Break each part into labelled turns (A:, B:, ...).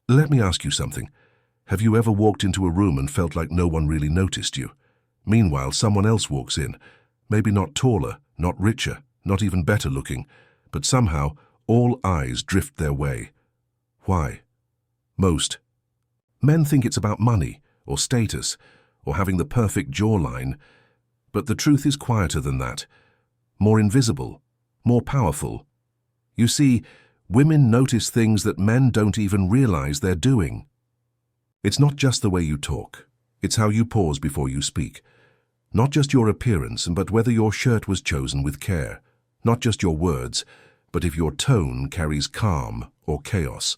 A: Let me ask you something. Have you ever walked into a room and felt like no one really noticed you? Meanwhile, someone else walks in, maybe not taller, not richer, not even better looking, but somehow all eyes drift their way. Why? Most men think it's about money or status or having the perfect jawline, but the truth is quieter than that, more invisible, more powerful. You see, women notice things that men don't even realize they're doing. It's not just the way you talk, it's how you pause before you speak. Not just your appearance, but whether your shirt was chosen with care. Not just your words, but if your tone carries calm or chaos.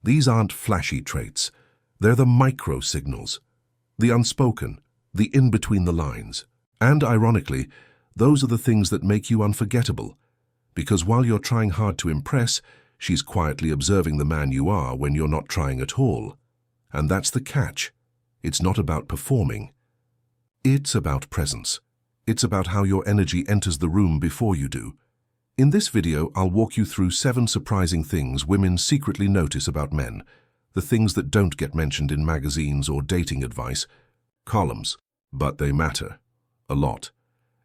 A: These aren't flashy traits. They're the micro signals, the unspoken, the in-between the lines. And ironically, those are the things that make you unforgettable. Because while you're trying hard to impress, she's quietly observing the man you are when you're not trying at all. And that's the catch. It's not about performing. It's about presence. It's about how your energy enters the room before you do. In this video, I'll walk you through 7 surprising things women secretly notice about men, the things that don't get mentioned in magazines or dating advice columns, but they matter a lot.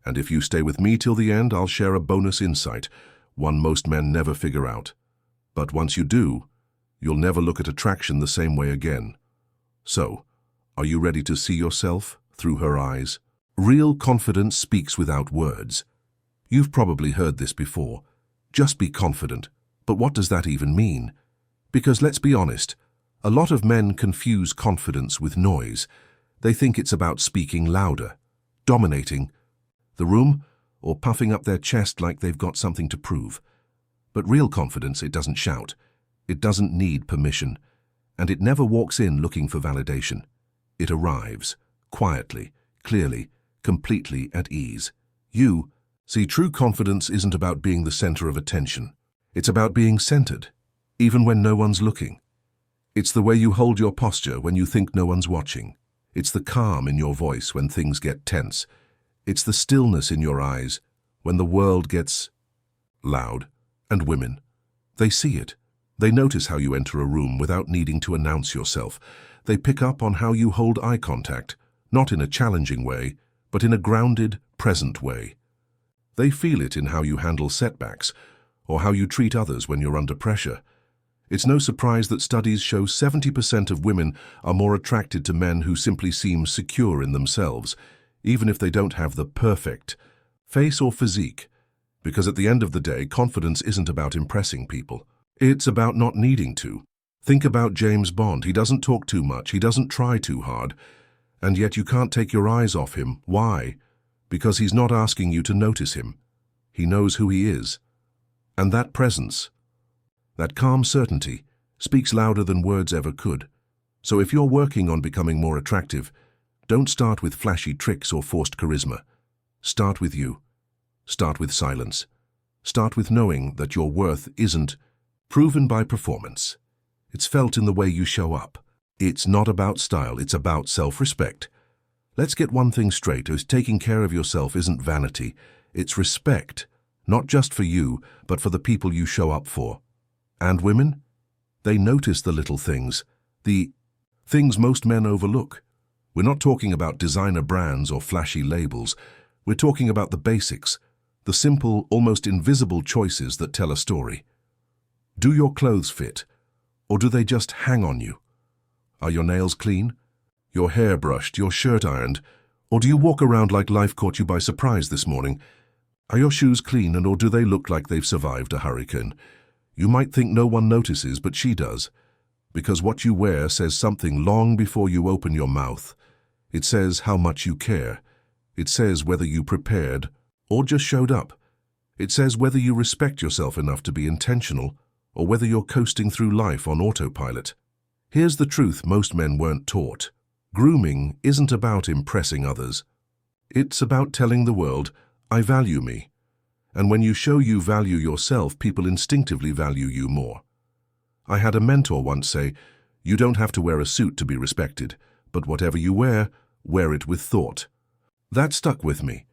A: And if you stay with me till the end, I'll share a bonus insight, one most men never figure out. But once you do, you'll never look at attraction the same way again. So, are you ready to see yourself through her eyes? Real confidence speaks without words. You've probably heard this before. Just be confident. But what does that even mean? Because let's be honest, a lot of men confuse confidence with noise. They think it's about speaking louder, dominating the room, or puffing up their chest like they've got something to prove. But real confidence, it doesn't shout. It doesn't need permission. And it never walks in looking for validation. It arrives, quietly, clearly, completely at ease. See, true confidence isn't about being the center of attention. It's about being centered, even when no one's looking. It's the way you hold your posture when you think no one's watching. It's the calm in your voice when things get tense. It's the stillness in your eyes when the world gets loud. And women, they see it. They notice how you enter a room without needing to announce yourself. They pick up on how you hold eye contact, not in a challenging way, but in a grounded, present way. They feel it in how you handle setbacks, or how you treat others when you're under pressure. It's no surprise that studies show 70% of women are more attracted to men who simply seem secure in themselves, even if they don't have the perfect face or physique. Because at the end of the day, confidence isn't about impressing people. It's about not needing to. Think about James Bond. He doesn't talk too much. He doesn't try too hard. And yet you can't take your eyes off him. Why? Because he's not asking you to notice him. He knows who he is. And that presence, that calm certainty, speaks louder than words ever could. So if you're working on becoming more attractive, don't start with flashy tricks or forced charisma. Start with you. Start with silence. Start with knowing that your worth isn't proven by performance. It's felt in the way you show up. It's not about style, it's about self-respect. Let's get one thing straight, is taking care of yourself isn't vanity, it's respect, not just for you, but for the people you show up for. And women? They notice the little things, the things most men overlook. We're not talking about designer brands or flashy labels. We're talking about the basics, the simple, almost invisible choices that tell a story. Do your clothes fit, or do they just hang on you? Are your nails clean? Your hair brushed, your shirt ironed, or do you walk around like life caught you by surprise this morning? Are your shoes clean, or do they look like they've survived a hurricane? You might think no one notices, but she does. Because what you wear says something long before you open your mouth. It says how much you care. It says whether you prepared or just showed up. It says whether you respect yourself enough to be intentional or whether you're coasting through life on autopilot. Here's the truth most men weren't taught. Grooming isn't about impressing others. It's about telling the world, I value me. And when you show you value yourself, people instinctively value you more. I had a mentor once say, you don't have to wear a suit to be respected, but whatever you wear it with thought. That stuck with me.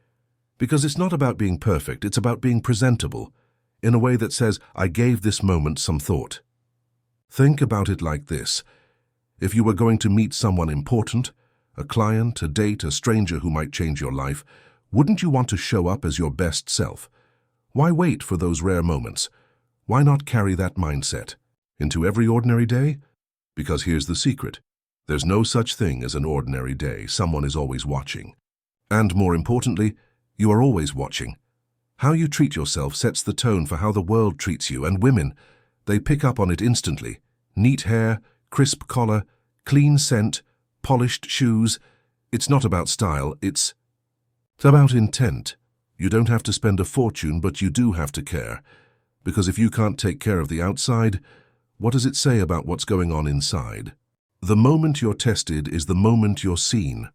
A: Because it's not about being perfect, it's about being presentable, in a way that says, I gave this moment some thought. Think about it like this. If you were going to meet someone important, a client, a date, a stranger who might change your life, wouldn't you want to show up as your best self? Why wait for those rare moments? Why not carry that mindset into every ordinary day? Because here's the secret. There's no such thing as an ordinary day. Someone is always watching. And more importantly, you are always watching. How you treat yourself sets the tone for how the world treats you, and women, they pick up on it instantly. Neat hair, crisp collar, clean scent, polished shoes. It's not about style, it's about intent. You don't have to spend a fortune, but you do have to care. Because if you can't take care of the outside, what does it say about what's going on inside? The moment you're tested is the moment you're seen.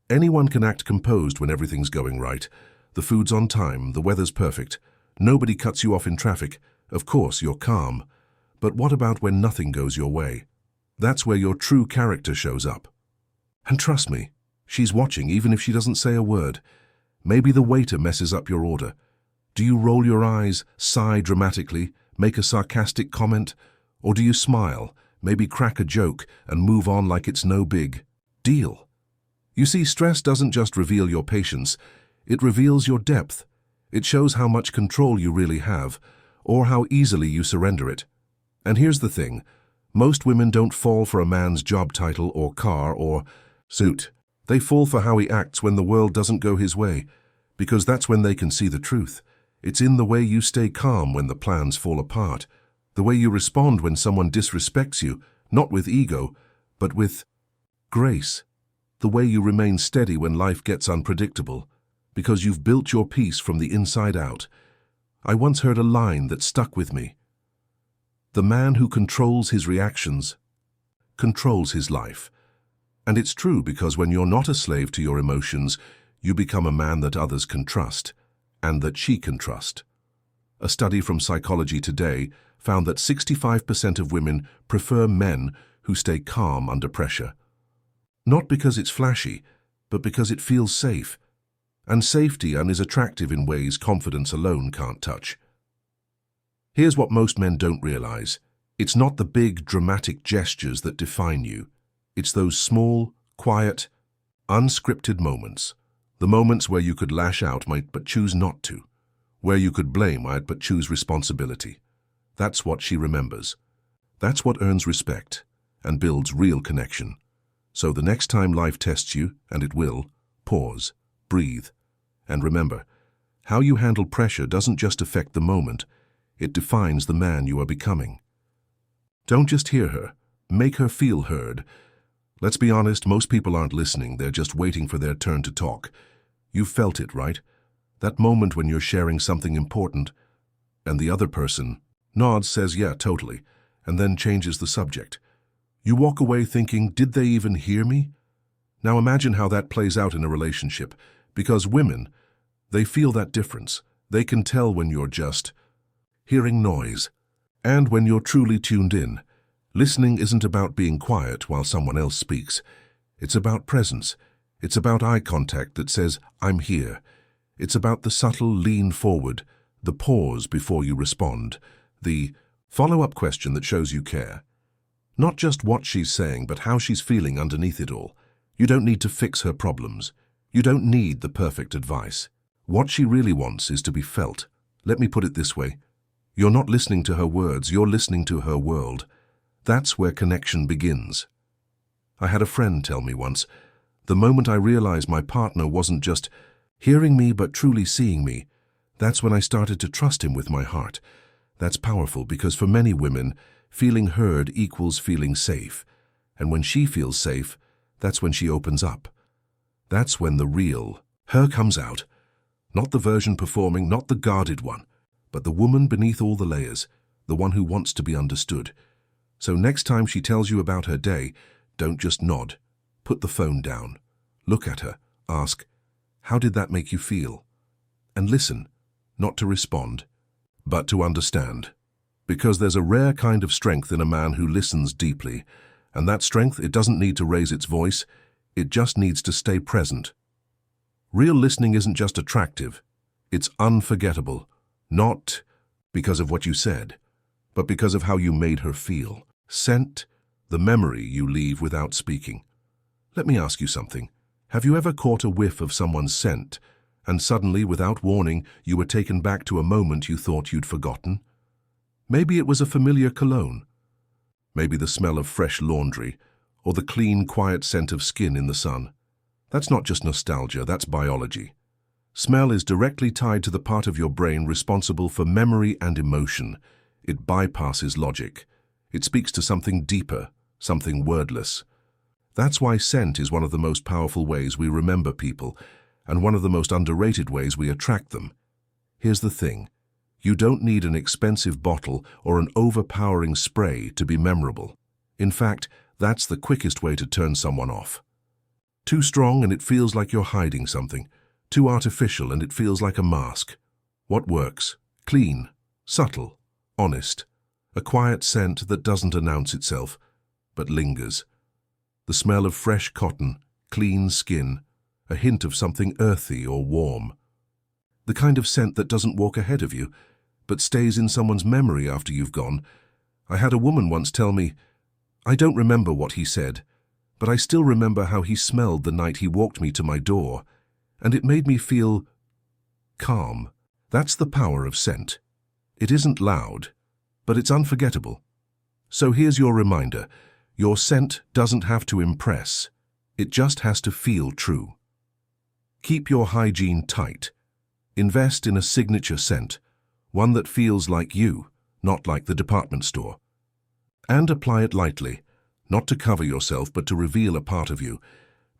A: Anyone can act composed when everything's going right. The food's on time, the weather's perfect. Nobody cuts you off in traffic. Of course, you're calm. But what about when nothing goes your way? That's where your true character shows up. And trust me, she's watching even if she doesn't say a word. Maybe the waiter messes up your order. Do you roll your eyes, sigh dramatically, make a sarcastic comment? Or do you smile, maybe crack a joke, and move on like it's no big deal? You see, stress doesn't just reveal your patience, it reveals your depth. It shows how much control you really have, or how easily you surrender it. And here's the thing, most women don't fall for a man's job title or car or suit. They fall for how he acts when the world doesn't go his way, because that's when they can see the truth. It's in the way you stay calm when the plans fall apart, the way you respond when someone disrespects you, not with ego, but with grace, the way you remain steady when life gets unpredictable, because you've built your peace from the inside out. I once heard a line that stuck with me. The man who controls his reactions controls his life. And it's true, because when you're not a slave to your emotions, you become a man that others can trust, and that she can trust. A study from Psychology Today found that 65% of women prefer men who stay calm under pressure. Not because it's flashy, but because it feels safe. And safety is attractive in ways confidence alone can't touch. Here's what most men don't realize. It's not the big, dramatic gestures that define you. It's those small, quiet, unscripted moments. The moments where you could lash out but choose not to. Where you could blame but choose responsibility. That's what she remembers. That's what earns respect and builds real connection. So the next time life tests you, and it will, pause, breathe, and remember, how you handle pressure doesn't just affect the moment, it defines the man you are becoming. Don't just hear her, make her feel heard. Let's be honest, most people aren't listening, they're just waiting for their turn to talk. You've felt it, right? That moment when you're sharing something important, and the other person nods, says, yeah, totally, and then changes the subject. You walk away thinking, did they even hear me? Now imagine how that plays out in a relationship, because women, they feel that difference. They can tell when you're just hearing noise, and when you're truly tuned in. Listening isn't about being quiet while someone else speaks. It's about presence. It's about eye contact that says, I'm here. It's about the subtle lean forward, the pause before you respond, the follow-up question that shows you care. Not just what she's saying, but how she's feeling underneath it all. You don't need to fix her problems. You don't need the perfect advice. What she really wants is to be felt. Let me put it this way. You're not listening to her words, you're listening to her world. That's where connection begins. I had a friend tell me once, the moment I realized my partner wasn't just hearing me but truly seeing me, that's when I started to trust him with my heart. That's powerful, because for many women, feeling heard equals feeling safe. And when she feels safe, that's when she opens up. That's when the real her comes out. Not the version performing, not the guarded one, but the woman beneath all the layers, the one who wants to be understood. So next time she tells you about her day, don't just nod. Put the phone down. Look at her. Ask, how did that make you feel? And listen, not to respond, but to understand. Because there's a rare kind of strength in a man who listens deeply. And that strength, it doesn't need to raise its voice. It just needs to stay present. Real listening isn't just attractive. It's unforgettable. Not because of what you said, but because of how you made her feel. Scent, the memory you leave without speaking. Let me ask you something. Have you ever caught a whiff of someone's scent, and suddenly, without warning, you were taken back to a moment you thought you'd forgotten? Maybe it was a familiar cologne. Maybe the smell of fresh laundry, or the clean, quiet scent of skin in the sun. That's not just nostalgia, that's biology. Smell is directly tied to the part of your brain responsible for memory and emotion. It bypasses logic. It speaks to something deeper, something wordless. That's why scent is one of the most powerful ways we remember people, and one of the most underrated ways we attract them. Here's the thing. You don't need an expensive bottle or an overpowering spray to be memorable. In fact, that's the quickest way to turn someone off. Too strong and it feels like you're hiding something. Too artificial and it feels like a mask. What works? Clean, subtle, honest. A quiet scent that doesn't announce itself, but lingers. The smell of fresh cotton, clean skin, a hint of something earthy or warm. The kind of scent that doesn't walk ahead of you, but stays in someone's memory after you've gone. I had a woman once tell me, "I don't remember what he said, but I still remember how he smelled the night he walked me to my door, and it made me feel calm." That's the power of scent. It isn't loud, but it's unforgettable. So here's your reminder. Your scent doesn't have to impress. It just has to feel true. Keep your hygiene tight. Invest in a signature scent, one that feels like you, not like the department store. And apply it lightly, not to cover yourself but to reveal a part of you,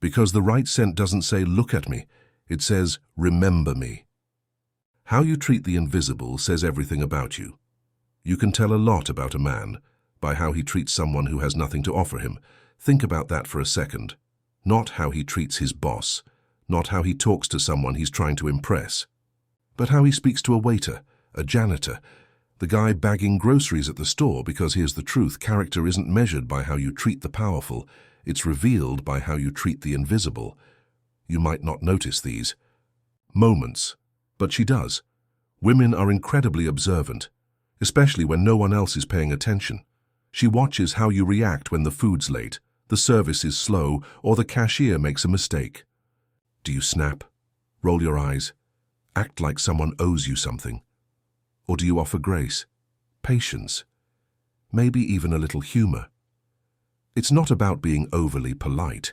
A: because the right scent doesn't say, "Look at me." It says, "Remember me." How you treat the invisible says everything about you. You can tell a lot about a man by how he treats someone who has nothing to offer him. Think about that for a second. Not how he treats his boss, not how he talks to someone he's trying to impress, but how he speaks to a waiter, a janitor, the guy bagging groceries at the store, because here's the truth, character isn't measured by how you treat the powerful, it's revealed by how you treat the invisible. You might not notice these moments, but she does. Women are incredibly observant, especially when no one else is paying attention. She watches how you react when the food's late, the service is slow, or the cashier makes a mistake. Do you snap? Roll your eyes? Act like someone owes you something? Or do you offer grace, patience, maybe even a little humor? It's not about being overly polite.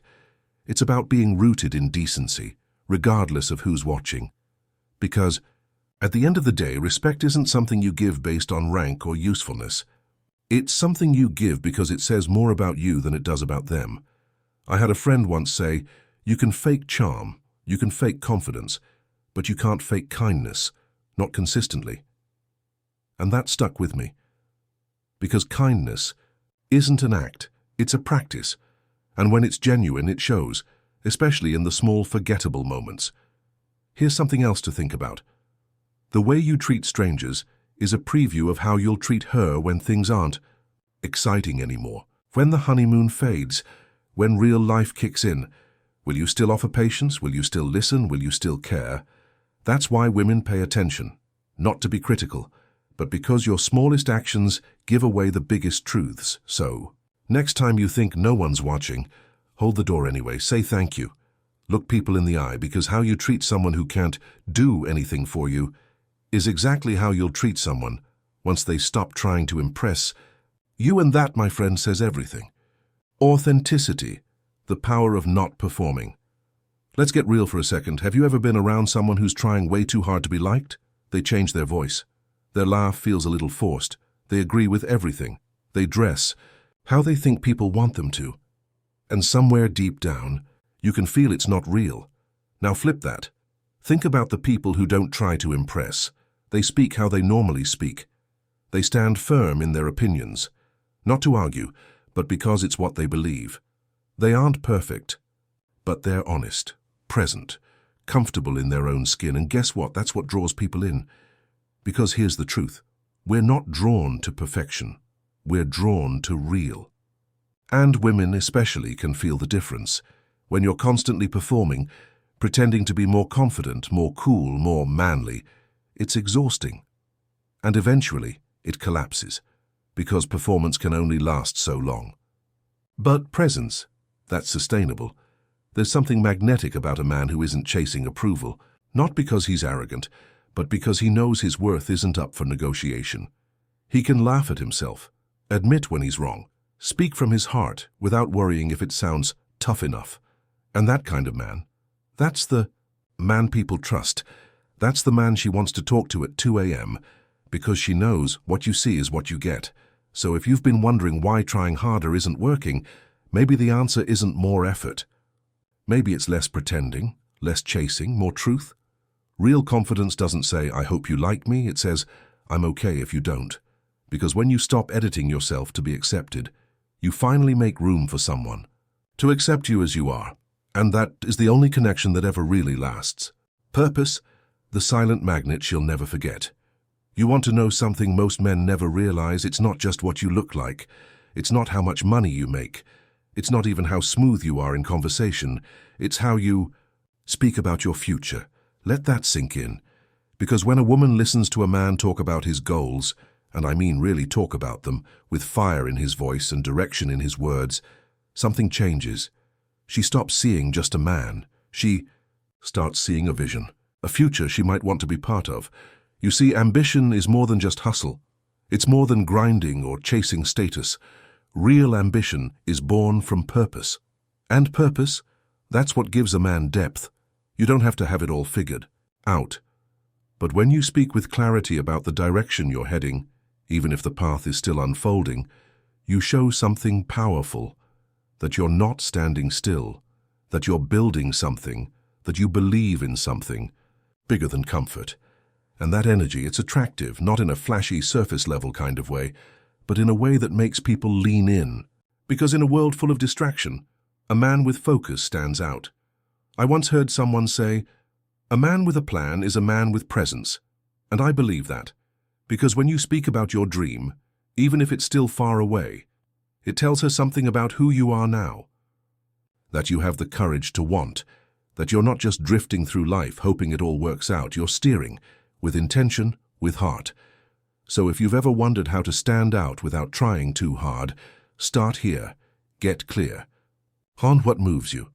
A: It's about being rooted in decency, regardless of who's watching. Because, at the end of the day, respect isn't something you give based on rank or usefulness. It's something you give because it says more about you than it does about them. I had a friend once say, "You can fake charm, you can fake confidence, but you can't fake kindness, not consistently." And that stuck with me. Because kindness isn't an act, it's a practice. And when it's genuine, it shows, especially in the small, forgettable moments. Here's something else to think about. The way you treat strangers is a preview of how you'll treat her when things aren't exciting anymore. When the honeymoon fades, when real life kicks in, will you still offer patience? Will you still listen? Will you still care? That's why women pay attention, not to be critical, but because your smallest actions give away the biggest truths. So, next time you think no one's watching, hold the door anyway, say thank you. Look people in the eye, because how you treat someone who can't do anything for you is exactly how you'll treat someone once they stop trying to impress you. And that, my friend, says everything. Authenticity, the power of not performing. Let's get real for a second. Have you ever been around someone who's trying way too hard to be liked? They change their voice. Their laugh feels a little forced. They agree with everything. They dress how they think people want them to. And somewhere deep down, you can feel it's not real. Now flip that. Think about the people who don't try to impress. They speak how they normally speak. They stand firm in their opinions, not to argue, but because it's what they believe. They aren't perfect, but they're honest, present, comfortable in their own skin. And guess what? That's what draws people in. Because here's the truth. We're not drawn to perfection. We're drawn to real. And women especially can feel the difference. When you're constantly performing, pretending to be more confident, more cool, more manly, it's exhausting. And eventually, it collapses. because performance can only last so long. But presence, that's sustainable. There's something magnetic about a man who isn't chasing approval, not because he's arrogant, but because he knows his worth isn't up for negotiation. He can laugh at himself, admit when he's wrong, speak from his heart without worrying if it sounds tough enough. And that kind of man, that's the man people trust. That's the man she wants to talk to at 2 a.m. because she knows what you see is what you get. So if you've been wondering why trying harder isn't working, maybe the answer isn't more effort. Maybe it's less pretending, less chasing, more truth. Real confidence doesn't say, "I hope you like me." It says, "I'm okay if you don't." Because when you stop editing yourself to be accepted, you finally make room for someone to accept you as you are. And that is the only connection that ever really lasts. Purpose, the silent magnet she'll never forget. You want to know something most men never realize? It's not just what you look like. It's not how much money you make. It's not even how smooth you are in conversation. It's how you speak about your future. Let that sink in. Because when a woman listens to a man talk about his goals, and I mean really talk about them, with fire in his voice and direction in his words, something changes. She stops seeing just a man. She starts seeing a vision, a future she might want to be part of. You see, ambition is more than just hustle. It's more than grinding or chasing status. Real ambition is born from purpose. And purpose, that's what gives a man depth. You don't have to have it all figured out. But when you speak with clarity about the direction you're heading, even if the path is still unfolding, you show something powerful, that you're not standing still, that you're building something, that you believe in something bigger than comfort. And that energy, it's attractive, not in a flashy surface-level kind of way, but in a way that makes people lean in. Because in a world full of distraction, a man with focus stands out. I once heard someone say, "A man with a plan is a man with presence." And I believe that. Because when you speak about your dream, even if it's still far away, it tells her something about who you are now. That you have the courage to want, that you're not just drifting through life hoping it all works out, you're steering, with intention, with heart. So if you've ever wondered how to stand out without trying too hard, start here, get clear on what moves you,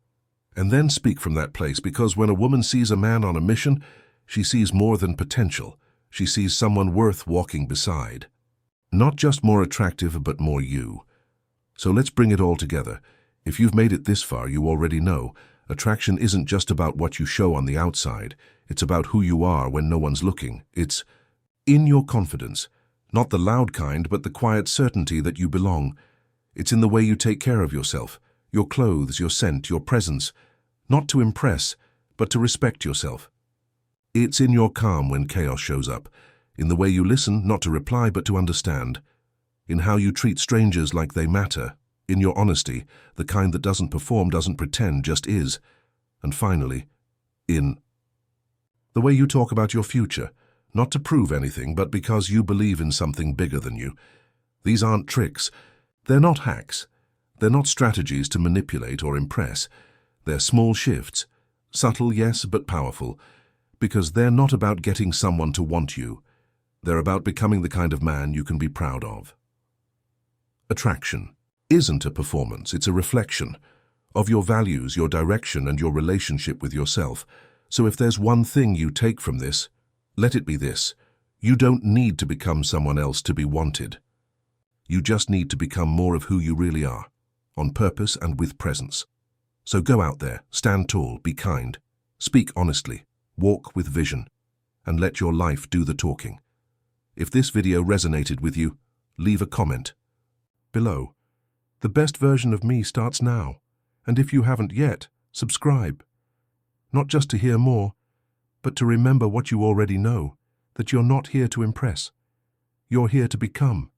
A: and then speak from that place, because when a woman sees a man on a mission, she sees more than potential. She sees someone worth walking beside. Not just more attractive, but more you. So let's bring it all together. If you've made it this far, you already know, attraction isn't just about what you show on the outside. It's about who you are when no one's looking. It's in your confidence, not the loud kind, but the quiet certainty that you belong. It's in the way you take care of yourself, your clothes, your scent, your presence, not to impress, but to respect yourself. It's in your calm when chaos shows up, in the way you listen, not to reply, but to understand, in how you treat strangers like they matter, in your honesty, the kind that doesn't perform, doesn't pretend, just is, and finally, in the way you talk about your future, not to prove anything, but because you believe in something bigger than you. These aren't tricks. They're not hacks. They're not strategies to manipulate or impress. They're small shifts, subtle, yes, but powerful, because they're not about getting someone to want you. They're about becoming the kind of man you can be proud of. Attraction isn't a performance, it's a reflection of your values, your direction, and your relationship with yourself. So if there's one thing you take from this, let it be this: you don't need to become someone else to be wanted. You just need to become more of who you really are, on purpose and with presence. So go out there, stand tall, be kind, speak honestly, walk with vision, and let your life do the talking. If this video resonated with you, leave a comment below. The best version of me starts now, and if you haven't yet, subscribe. Not just to hear more, but to remember what you already know, that you're not here to impress. You're here to become.